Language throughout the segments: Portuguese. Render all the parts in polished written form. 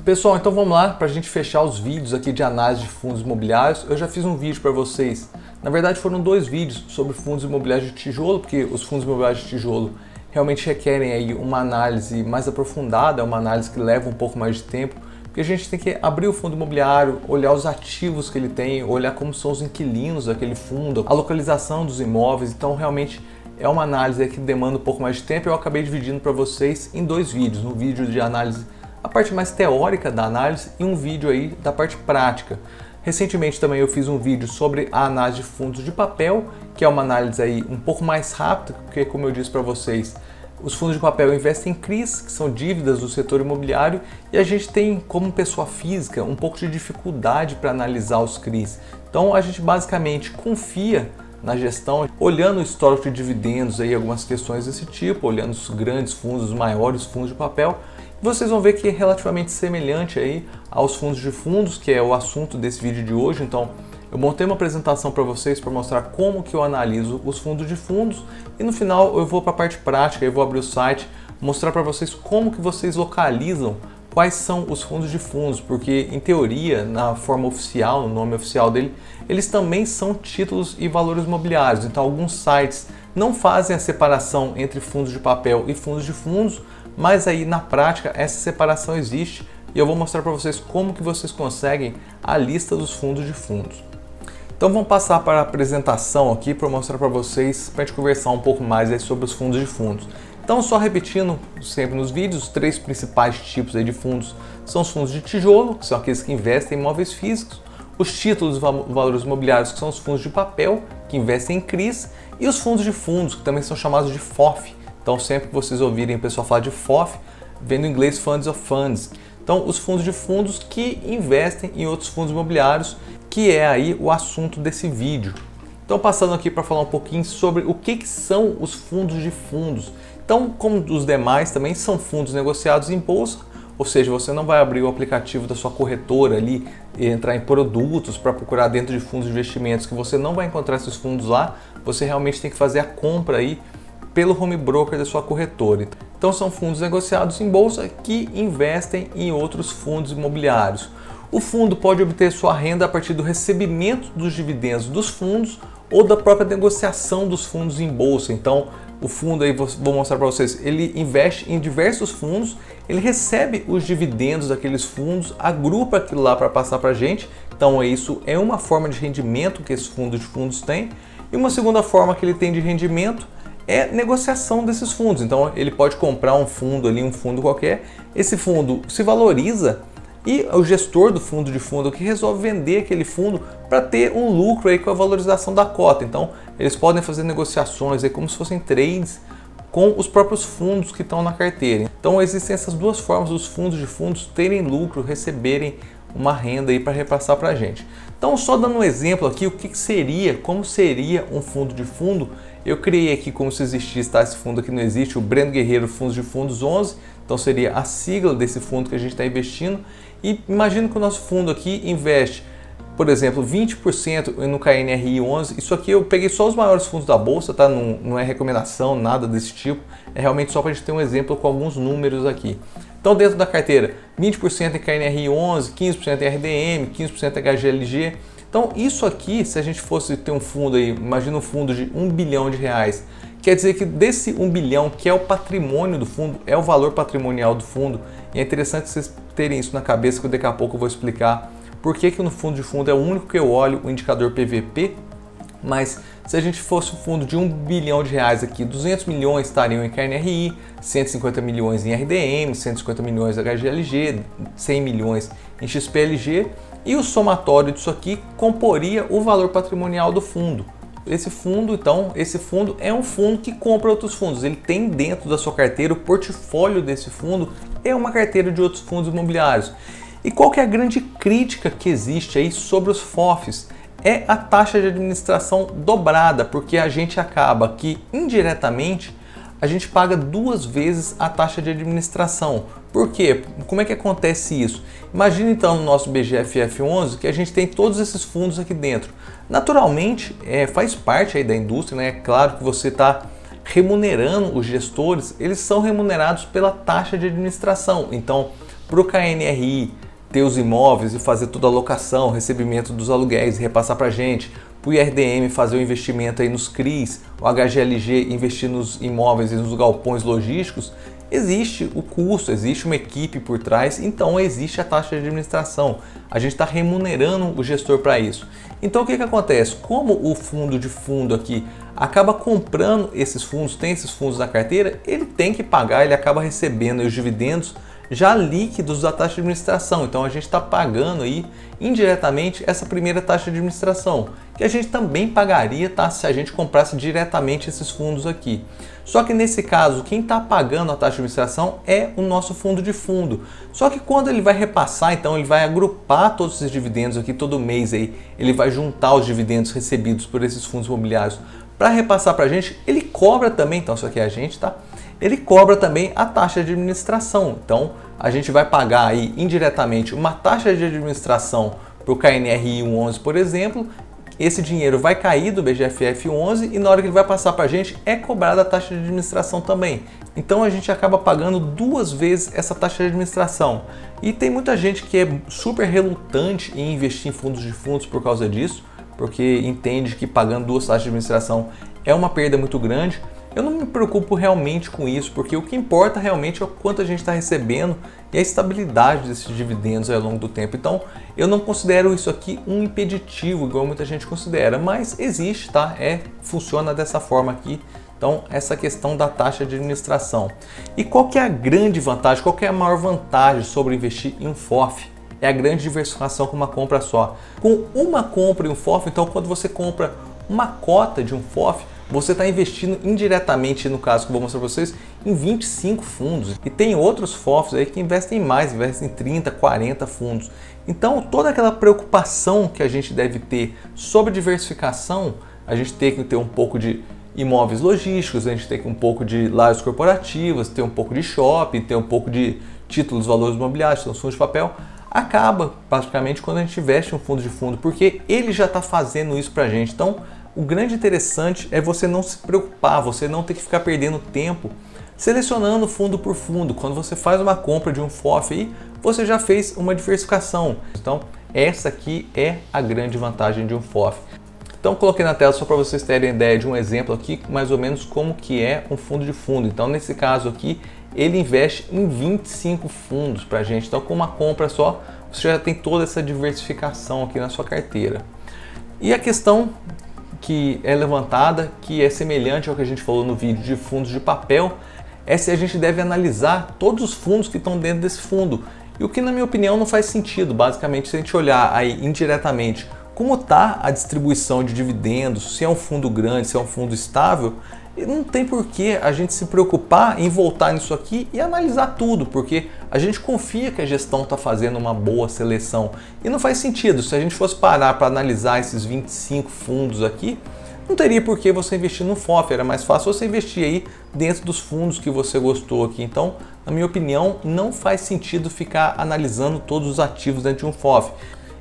Pessoal, então vamos lá para a gente fechar os vídeos aqui de análise de fundos imobiliários. Eu já fiz um vídeo para vocês, na verdade foram 2 vídeos sobre fundos imobiliários de tijolo, porque os fundos imobiliários de tijolo realmente requerem aí uma análise mais aprofundada, uma análise que leva um pouco mais de tempo, porque a gente tem que abrir o fundo imobiliário, olhar os ativos que ele tem, olhar como são os inquilinos daquele fundo, a localização dos imóveis, então realmente é uma análise que demanda um pouco mais de tempo. Eu acabei dividindo para vocês em 2 vídeos, um vídeo de análise, a parte mais teórica da análise, e um vídeo aí da parte prática. Recentemente também eu fiz um vídeo sobre a análise de fundos de papel, que é uma análise aí um pouco mais rápida, porque como eu disse para vocês, os fundos de papel investem em CRIs, que são dívidas do setor imobiliário, e a gente tem, como pessoa física, um pouco de dificuldade para analisar os CRIs. Então a gente basicamente confia na gestão, olhando o histórico de dividendos, aí, algumas questões desse tipo, olhando os grandes fundos, os maiores fundos de papel, vocês vão ver que é relativamente semelhante aí aos fundos de fundos, que é o assunto desse vídeo de hoje. Então eu montei uma apresentação para vocês para mostrar como que eu analiso os fundos de fundos, e no final eu vou para a parte prática, eu vou abrir o site, mostrar para vocês como que vocês localizam quais são os fundos de fundos, porque em teoria, na forma oficial, no nome oficial dele, eles também são títulos e valores imobiliários. Então alguns sites não fazem a separação entre fundos de papel e fundos de fundos, mas aí na prática essa separação existe, e eu vou mostrar para vocês como que vocês conseguem a lista dos fundos de fundos. Então vamos passar para a apresentação aqui para mostrar para vocês, para a gente conversar um pouco mais aí sobre os fundos de fundos. Então, só repetindo sempre nos vídeos, os 3 principais tipos aí de fundos são os fundos de tijolo, que são aqueles que investem em imóveis físicos, os títulos e valores imobiliários, que são os fundos de papel, que investem em CRIs, e os fundos de fundos, que também são chamados de FOF. Então, sempre que vocês ouvirem o pessoal falar de FOF, vem do inglês Funds of Funds. Então, os fundos de fundos que investem em outros fundos imobiliários, que é aí o assunto desse vídeo. Então, passando aqui para falar um pouquinho sobre o que são os fundos de fundos. Então, como os demais também são fundos negociados em bolsa, ou seja, você não vai abrir o aplicativo da sua corretora ali e entrar em produtos para procurar dentro de fundos de investimentos, que você não vai encontrar esses fundos lá. Você realmente tem que fazer a compra aí pelo home broker da sua corretora. Então, são fundos negociados em bolsa que investem em outros fundos imobiliários. O fundo pode obter sua renda a partir do recebimento dos dividendos dos fundos ou da própria negociação dos fundos em bolsa. Então, o fundo aí, vou mostrar para vocês, ele investe em diversos fundos, ele recebe os dividendos daqueles fundos, agrupa aquilo lá para passar para a gente. Então, isso é uma forma de rendimento que esse fundo de fundos tem. E uma segunda forma que ele tem de rendimento é negociação desses fundos. Então, ele pode comprar um fundo ali, um fundo qualquer, esse fundo se valoriza, e o gestor do fundo de fundo que resolve vender aquele fundo para ter um lucro aí com a valorização da cota. Então, eles podem fazer negociações aí como se fossem trades com os próprios fundos que estão na carteira. Então, existem essas 2 formas dos fundos de fundos terem lucro, receberem uma renda aí para repassar para a gente. Então, só dando um exemplo aqui, o que seria, como seria um fundo de fundo. Eu criei aqui como se existisse, tá? Esse fundo aqui não existe, o Breno Guerreiro Fundos de Fundos 11, então seria a sigla desse fundo que a gente está investindo. E imagina que o nosso fundo aqui investe, por exemplo, 20% no KNRI 11. Isso aqui eu peguei só os maiores fundos da bolsa, tá? Não é recomendação, nada desse tipo. É realmente só para a gente ter um exemplo com alguns números aqui. Então, dentro da carteira, 20% em KNRI 11, 15% em RDM, 15% em HGLG. Então, isso aqui, se a gente fosse ter um fundo aí, imagina um fundo de R$1 bilhão, quer dizer que desse 1 bilhão, que é o patrimônio do fundo, é o valor patrimonial do fundo, e é interessante vocês terem isso na cabeça, que daqui a pouco eu vou explicar por que no fundo de fundo é o único que eu olho o indicador PVP. Mas se a gente fosse um fundo de R$1 bilhão aqui, 200 milhões estariam em KNRI, 150 milhões em RDM, 150 milhões em HGLG, 100 milhões em XPLG, e o somatório disso aqui comporia o valor patrimonial do fundo. Esse fundo é um fundo que compra outros fundos. Ele tem dentro da sua carteira, o portfólio desse fundo é uma carteira de outros fundos imobiliários. E qual que é a grande crítica que existe aí sobre os FOFs? É a taxa de administração dobrada, porque a gente acaba que indiretamente a gente paga 2 vezes a taxa de administração. Por quê? Como é que acontece isso? Imagina então no nosso BGFF11 que a gente tem todos esses fundos aqui dentro. Naturalmente, faz parte aí da indústria, né? É claro que você está remunerando os gestores, eles são remunerados pela taxa de administração. Então, para o KNRI ter os imóveis e fazer toda a locação, recebimento dos aluguéis e repassar para a gente, para o IRDM fazer o investimento aí nos CRIs, o HGLG investir nos imóveis e nos galpões logísticos, existe o custo, existe uma equipe por trás, então existe a taxa de administração. A gente está remunerando o gestor para isso. Então o que acontece? Como o fundo de fundo aqui acaba comprando esses fundos, tem esses fundos na carteira, ele tem que pagar, ele acaba recebendo os dividendos já líquidos da taxa de administração. Então a gente está pagando aí indiretamente essa primeira taxa de administração, que a gente também pagaria, tá, se a gente comprasse diretamente esses fundos aqui. Só que nesse caso, quem está pagando a taxa de administração é o nosso fundo de fundo. Só que quando ele vai repassar, então ele vai agrupar todos esses dividendos aqui todo mês aí, ele vai juntar os dividendos recebidos por esses fundos imobiliários para repassar para a gente, ele cobra também, então isso aqui é a gente, tá? Ele cobra também a taxa de administração. Então a gente vai pagar aí indiretamente uma taxa de administração para o KNRI 11, por exemplo. Esse dinheiro vai cair do BGFF 11 e na hora que ele vai passar para a gente é cobrada a taxa de administração também. Então a gente acaba pagando duas vezes essa taxa de administração. E tem muita gente que é super relutante em investir em fundos de fundos por causa disso, porque entende que pagando duas taxas de administração é uma perda muito grande. Eu não me preocupo realmente com isso, porque o que importa realmente é o quanto a gente está recebendo e a estabilidade desses dividendos ao longo do tempo. Então, eu não considero isso aqui um impeditivo, igual muita gente considera, mas existe, tá? Funciona dessa forma aqui. Então, essa questão da taxa de administração. E qual que é a grande vantagem, qual que é a maior vantagem sobre investir em um FOF? É a grande diversificação com uma compra só. Com uma compra em um FOF, então quando você compra uma cota de um FOF, você está investindo indiretamente, no caso que eu vou mostrar para vocês, em 25 fundos. E tem outros FOFs aí que investem mais, investem em 30, 40 fundos. Então toda aquela preocupação que a gente deve ter sobre diversificação, a gente tem que ter um pouco de imóveis logísticos, a gente tem que ter um pouco de lajes corporativas, ter um pouco de shopping, ter um pouco de títulos, valores imobiliários, então fundos de papel, acaba praticamente quando a gente investe em um fundo de fundo, porque ele já está fazendo isso para a gente. Então o grande interessante é você não se preocupar, você não ter que ficar perdendo tempo selecionando fundo por fundo. Quando você faz uma compra de um FOF aí, você já fez uma diversificação. Então essa aqui é a grande vantagem de um FOF. Então coloquei na tela só para vocês terem ideia de um exemplo aqui, mais ou menos como que é um fundo de fundo. Então nesse caso aqui, ele investe em 25 fundos para a gente. Então com uma compra só, você já tem toda essa diversificação aqui na sua carteira. E a questão que é levantada, que é semelhante ao que a gente falou no vídeo de fundos de papel, é se a gente deve analisar todos os fundos que estão dentro desse fundo. E o que na minha opinião não faz sentido. Basicamente, se a gente olhar aí indiretamente como está a distribuição de dividendos, se é um fundo grande, se é um fundo estável, não tem por que a gente se preocupar em voltar nisso aqui e analisar tudo, porque a gente confia que a gestão está fazendo uma boa seleção. E não faz sentido, se a gente fosse parar para analisar esses 25 fundos aqui, não teria por que você investir no FOF, era mais fácil você investir aí dentro dos fundos que você gostou aqui. Então, na minha opinião, não faz sentido ficar analisando todos os ativos dentro de um FOF.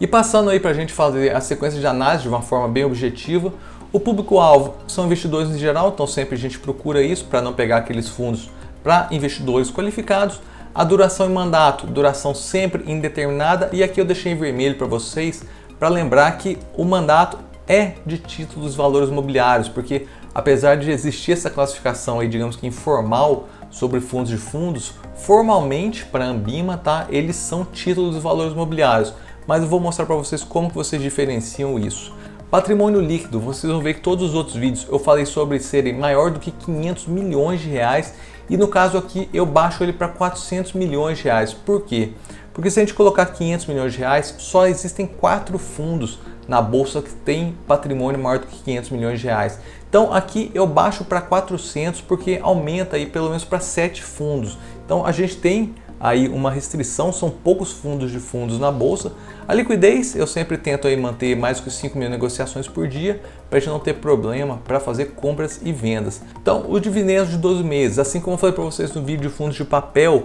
E passando aí para a gente fazer a sequência de análise de uma forma bem objetiva, o público-alvo são investidores em geral, então sempre a gente procura isso para não pegar aqueles fundos para investidores qualificados. A duração e mandato, duração sempre indeterminada, e aqui eu deixei em vermelho para vocês para lembrar que o mandato é de títulos e valores imobiliários, porque apesar de existir essa classificação aí, digamos que informal, sobre fundos de fundos, formalmente para a Ambima, tá, eles são títulos e valores imobiliários. Mas eu vou mostrar para vocês como que vocês diferenciam isso. Patrimônio líquido, vocês vão ver que todos os outros vídeos eu falei sobre serem maior do que 500 milhões de reais e no caso aqui eu baixo ele para 400 milhões de reais. Por quê? Porque se a gente colocar 500 milhões de reais, só existem 4 fundos na bolsa que tem patrimônio maior do que 500 milhões de reais. Então aqui eu baixo para 400 porque aumenta aí pelo menos para 7 fundos. Então a gente tem aí uma restrição, são poucos fundos de fundos na bolsa. A liquidez eu sempre tento aí manter mais que 5 mil negociações por dia para a gente não ter problema para fazer compras e vendas. Então os dividendos de 12 meses, assim como eu falei para vocês no vídeo de fundos de papel,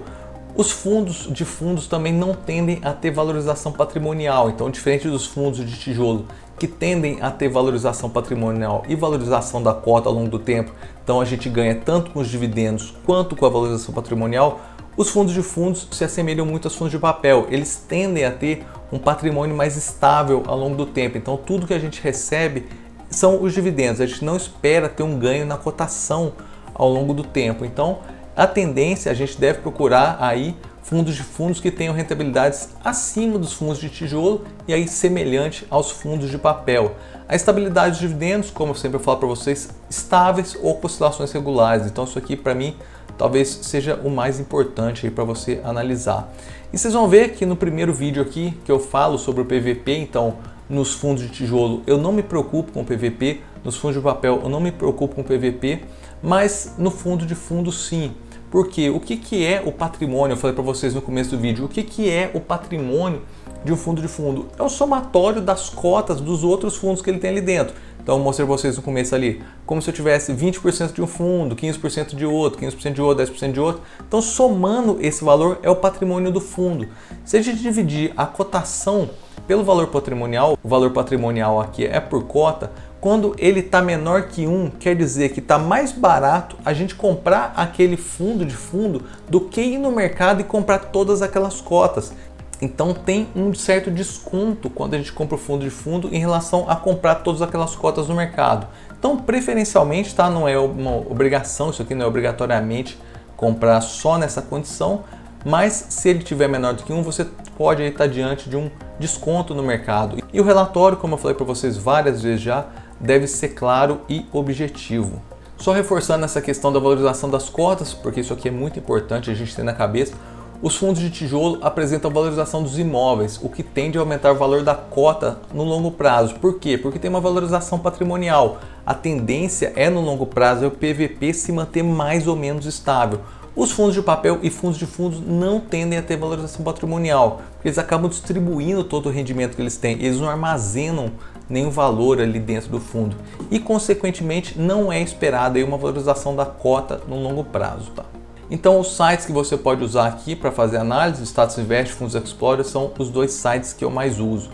os fundos de fundos também não tendem a ter valorização patrimonial. Então diferente dos fundos de tijolo que tendem a ter valorização patrimonial e valorização da cota ao longo do tempo, então a gente ganha tanto com os dividendos quanto com a valorização patrimonial, os fundos de fundos se assemelham muito aos fundos de papel. Eles tendem a ter um patrimônio mais estável ao longo do tempo, então tudo que a gente recebe são os dividendos, a gente não espera ter um ganho na cotação ao longo do tempo. Então a tendência, a gente deve procurar aí fundos de fundos que tenham rentabilidades acima dos fundos de tijolo e aí semelhante aos fundos de papel. A estabilidade dos dividendos, como eu sempre falo para vocês, estáveis ou com oscilações regulares. Então isso aqui para mim talvez seja o mais importante aí para você analisar. E vocês vão ver que no primeiro vídeo aqui que eu falo sobre o PVP, então nos fundos de tijolo eu não me preocupo com o PVP, nos fundos de papel eu não me preocupo com o PVP, mas no fundo de fundo sim. Porque o que é o patrimônio? Eu falei para vocês no começo do vídeo, o que é o patrimônio de um fundo de fundo? É o somatório das cotas dos outros fundos que ele tem ali dentro. Então eu mostrei para vocês no começo ali, como se eu tivesse 20% de um fundo, 15% de outro, 15% de outro, 10% de outro. Então somando esse valor é o patrimônio do fundo. Se a gente dividir a cotação pelo valor patrimonial, o valor patrimonial aqui é por cota, quando ele está menor que 1, quer dizer que está mais barato a gente comprar aquele fundo de fundo do que ir no mercado e comprar todas aquelas cotas. Então tem um certo desconto quando a gente compra o fundo de fundo em relação a comprar todas aquelas cotas no mercado. Então preferencialmente, tá? Não é uma obrigação, isso aqui não é obrigatoriamente comprar só nessa condição, mas se ele tiver menor do que 1, você pode estar diante de um desconto no mercado. E o relatório, como eu falei para vocês várias vezes já, deve ser claro e objetivo. Só reforçando essa questão da valorização das cotas, porque isso aqui é muito importante a gente ter na cabeça, os fundos de tijolo apresentam a valorização dos imóveis, o que tende a aumentar o valor da cota no longo prazo. Por quê? Porque tem uma valorização patrimonial. A tendência é no longo prazo é o PVP se manter mais ou menos estável. Os fundos de papel e fundos de fundos não tendem a ter valorização patrimonial, porque eles acabam distribuindo todo o rendimento que eles têm, eles não armazenam nenhum valor ali dentro do fundo e, consequentemente, não é esperada aí uma valorização da cota no longo prazo, tá? Então, os sites que você pode usar aqui para fazer análise, Status Invest, Fundos Explorer, são os dois sites que eu mais uso.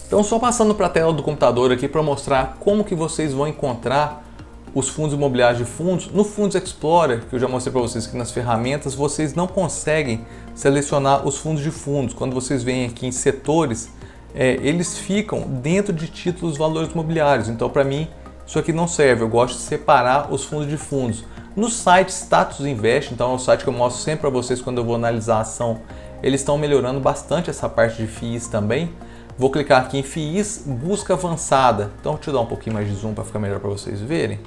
Então, só passando para a tela do computador aqui para mostrar como que vocês vão encontrar os fundos imobiliários de fundos. No Fundos Explorer, que eu já mostrei para vocês aqui nas ferramentas, vocês não conseguem selecionar os fundos de fundos. Quando vocês vêm aqui em setores, eles ficam dentro de títulos valores imobiliários. Então, para mim, isso aqui não serve. Eu gosto de separar os fundos de fundos. No site Status Invest, então é o site que eu mostro sempre para vocês quando eu vou analisar a ação, eles estão melhorando bastante essa parte de FIIs também. Vou clicar aqui em FIIs, busca avançada. Então, deixa eu dar um pouquinho mais de zoom para ficar melhor para vocês verem.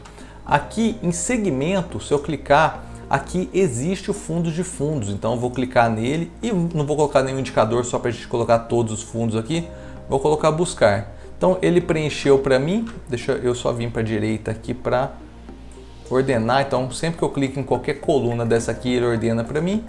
Aqui em segmento, se eu clicar, aqui existe o fundo de fundos. Então eu vou clicar nele e não vou colocar nenhum indicador só para a gente colocar todos os fundos aqui. Vou colocar buscar. Então ele preencheu para mim. Deixa eu só vir para a direita aqui para ordenar. Então sempre que eu clico em qualquer coluna dessa aqui, ele ordena para mim.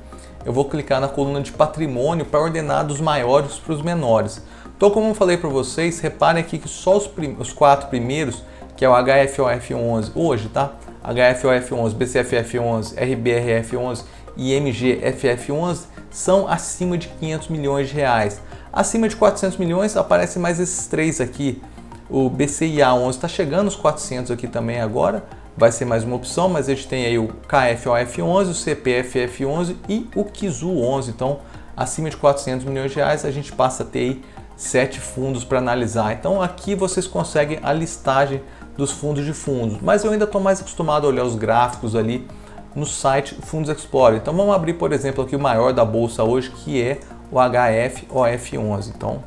Eu vou clicar na coluna de patrimônio para ordenar dos maiores para os menores. Então, como eu falei para vocês, reparem aqui que só os 4 primeiros, que é o HFOF11 hoje, tá? HFOF11, BCFF11, RBRF11 e MGFF11 são acima de 500 milhões de reais. Acima de 400 milhões aparecem mais esses 3 aqui. O BCIA11 está chegando aos 400 aqui também agora, vai ser mais uma opção, mas a gente tem aí o KFOF11, o CPFF11 e o KIZU11. Então, acima de 400 milhões de reais a gente passa a ter aí 7 fundos para analisar. Então aqui vocês conseguem a listagem dos fundos de fundos, mas eu ainda estou mais acostumado a olhar os gráficos ali no site Fundos Explorer. Então vamos abrir, por exemplo, aqui o maior da bolsa hoje, que é o HFOF11. Então,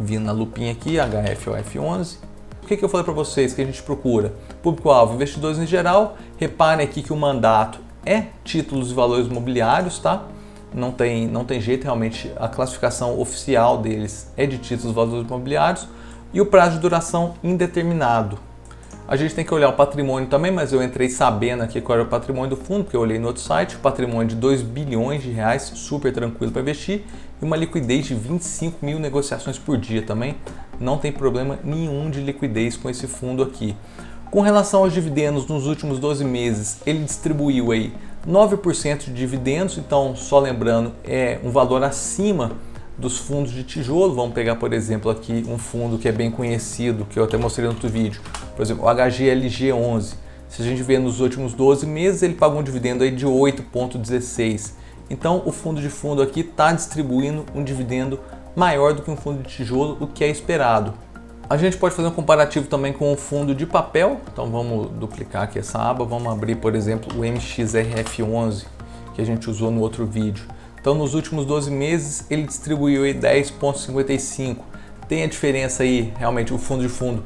vindo na lupinha aqui, HFOF11. O que eu falei para vocês que a gente procura? Público-alvo, investidores em geral. Reparem aqui que o mandato é títulos e valores imobiliários, tá? Não tem jeito, realmente a classificação oficial deles é de títulos e valores imobiliários. E o prazo de duração indeterminado. A gente tem que olhar o patrimônio também, mas eu entrei sabendo aqui qual era o patrimônio do fundo, porque eu olhei no outro site, o patrimônio de 2 bilhões de reais, super tranquilo para investir, e uma liquidez de 25 mil negociações por dia também. Não tem problema nenhum de liquidez com esse fundo aqui. Com relação aos dividendos, nos últimos 12 meses, ele distribuiu aí 9% de dividendos, então só lembrando, é um valor acima dos fundos de tijolo. Vamos pegar, por exemplo, aqui um fundo que é bem conhecido, que eu até mostrei no outro vídeo, por exemplo, o HGLG11. Se a gente ver nos últimos 12 meses, ele pagou um dividendo aí de 8,16. Então, o fundo de fundo aqui está distribuindo um dividendo maior do que um fundo de tijolo, o que é esperado. A gente pode fazer um comparativo também com o fundo de papel. Então, vamos duplicar aqui essa aba. Vamos abrir, por exemplo, o MXRF11, que a gente usou no outro vídeo. Então, nos últimos 12 meses, ele distribuiu aí 10,55. Tem a diferença aí, realmente, o fundo de fundo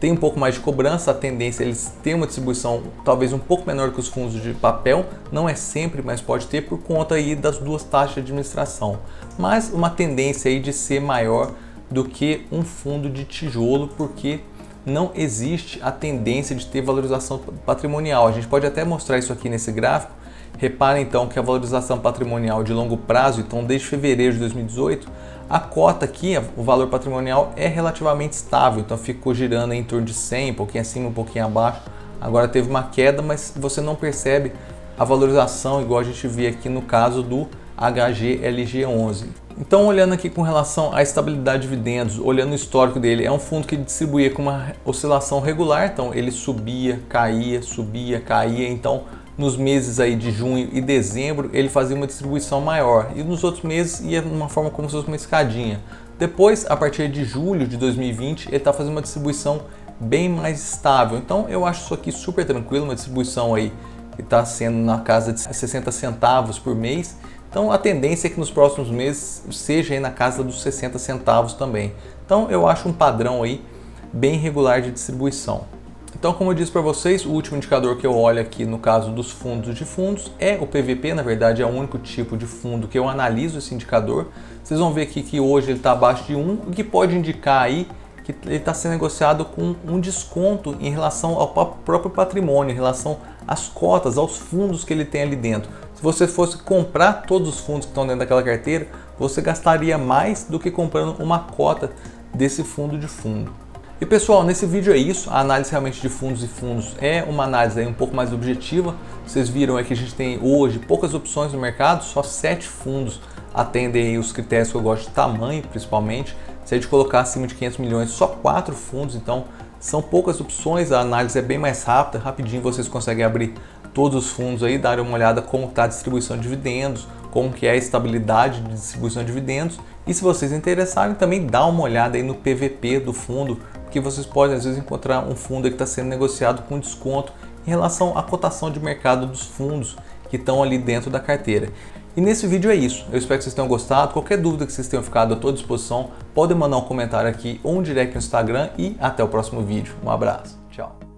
tem um pouco mais de cobrança, a tendência é eles terem uma distribuição talvez um pouco menor que os fundos de papel, não é sempre, mas pode ter por conta aí das duas taxas de administração. Mas uma tendência aí de ser maior do que um fundo de tijolo, porque não existe a tendência de ter valorização patrimonial. A gente pode até mostrar isso aqui nesse gráfico. Repare então que a valorização patrimonial de longo prazo, então desde fevereiro de 2018, a cota aqui, o valor patrimonial é relativamente estável, então ficou girando em torno de 100, um pouquinho acima, um pouquinho abaixo. Agora teve uma queda, mas você não percebe a valorização igual a gente vê aqui no caso do HGLG11. Então, olhando aqui com relação à estabilidade de dividendos, olhando o histórico dele, é um fundo que distribuía com uma oscilação regular, então ele subia, caía, então nos meses aí de junho e dezembro ele fazia uma distribuição maior e nos outros meses ia de uma forma como se fosse uma escadinha. Depois, a partir de julho de 2020, ele está fazendo uma distribuição bem mais estável. Então eu acho isso aqui super tranquilo, uma distribuição aí que está sendo na casa de 60 centavos por mês. Então a tendência é que nos próximos meses seja aí na casa dos 60 centavos também. Então eu acho um padrão aí bem regular de distribuição. Então, como eu disse para vocês, o último indicador que eu olho aqui no caso dos fundos de fundos é o PVP. Na verdade, é o único tipo de fundo que eu analiso esse indicador. Vocês vão ver aqui que hoje ele está abaixo de 1, o que pode indicar aí que ele está sendo negociado com um desconto em relação ao próprio patrimônio, em relação às cotas, aos fundos que ele tem ali dentro. Se você fosse comprar todos os fundos que estão dentro daquela carteira, você gastaria mais do que comprando uma cota desse fundo de fundo. E pessoal, nesse vídeo é isso. A análise realmente de fundos e fundos é uma análise aí um pouco mais objetiva. Vocês viram é que a gente tem hoje poucas opções no mercado, só 7 fundos atendem aí os critérios que eu gosto de tamanho, principalmente. Se a gente colocar acima de 500 milhões, só 4 fundos, então são poucas opções, a análise é bem mais rápida, rapidinho vocês conseguem abrir todos os fundos aí, dar uma olhada como está a distribuição de dividendos, como que é a estabilidade de distribuição de dividendos. E se vocês interessarem, também dá uma olhada aí no PVP do fundo, porque vocês podem às vezes encontrar um fundo que está sendo negociado com desconto em relação à cotação de mercado dos fundos que estão ali dentro da carteira. E nesse vídeo é isso. Eu espero que vocês tenham gostado. Qualquer dúvida que vocês tenham ficado, eu estou à disposição. Podem mandar um comentário aqui ou um direct no Instagram e até o próximo vídeo. Um abraço. Tchau.